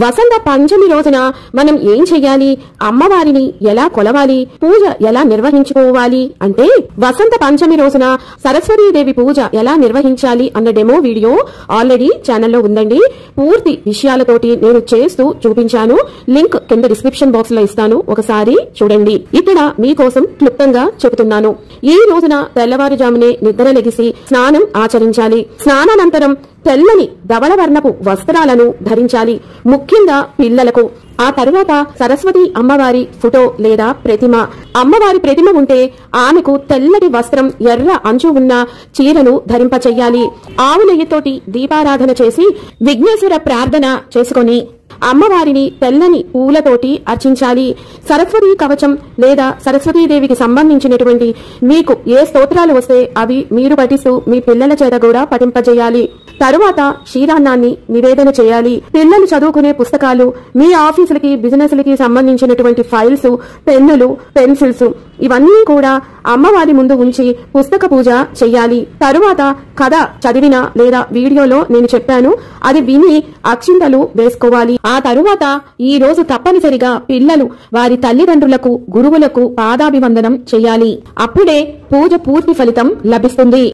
వసంత పంచమి రోజున మనం ఏం చెయ్యాలి, అమ్మవారిని ఎలా కొలవాలి, పూజ ఎలా నిర్వహించుకోవాలి అంటే వసంత పంచమి రోజున సరస్వతీదేవి పూజ ఎలా నిర్వహించాలి అన్న డెమో వీడియో ఆల్రెడీ ఛానల్లో ఉందండి. పూర్తి విషయాలతోటి నేను చేస్తూ చూపించాను. లింక్ కింద డిస్క్రిప్షన్ బాక్స్ లో ఇస్తాను, ఒకసారి చూడండి. ఇక్కడ మీకోసం క్లుప్తంగా చెబుతున్నాను. ఈ రోజున తెల్లవారుజామునే నిద్ర లెగిసి స్నానం ఆచరించాలి. స్నానానంతరం తెల్లని ధవళ వర్ణపు వస్త్రాలను ధరించాలి, ముఖ్యంగా పిల్లలకు. ఆ తరువాత సరస్వతి అమ్మవారి ఫోటో లేదా ప్రతిమ, అమ్మవారి ప్రతిమ ఉంటే ఆమెకు తెల్లటి వస్త్రం, ఎర్ర అంచు ఉన్న చీరను ధరింపచెయ్యాలి. ఆవు నెయ్యితోటి దీపారాధన చేసి విఘ్నేశ్వర ప్రార్థన చేసుకొని అమ్మవారిని తెల్లని పూలతోటి అర్చించాలి. సరస్వతీ కవచం లేదా సరస్వతీదేవికి సంబంధించినటువంటి మీకు ఏ స్తోత్రాలు వస్తే అవి మీరు పఠిస్తూ మీ పిల్లల చేత కూడా పఠింపజేయాలి. తరువాత క్షీరాన్నాన్ని నివేదన చేయాలి. పిల్లలు చదువుకునే పుస్తకాలు, మీ ఆఫీసులకి బిజినెస్లకి సంబంధించినటువంటి ఫైల్స్, పెన్నులు, పెన్సిల్స్ ఇవన్నీ కూడా అమ్మవారి ముందు ఉంచి పుస్తక పూజ చెయ్యాలి. తరువాత కథ చదివిన లేదా వీడియోలో నేను చెప్పాను అది విని అక్షింతలు వేసుకోవాలి. ఆ తరువాత ఈ రోజు తప్పనిసరిగా పిల్లలు వారి తల్లిదండ్రులకు, గురువులకు పాదాభివందనం చెయ్యాలి. అప్పుడే పూజ పూర్తి ఫలితం లభిస్తుంది.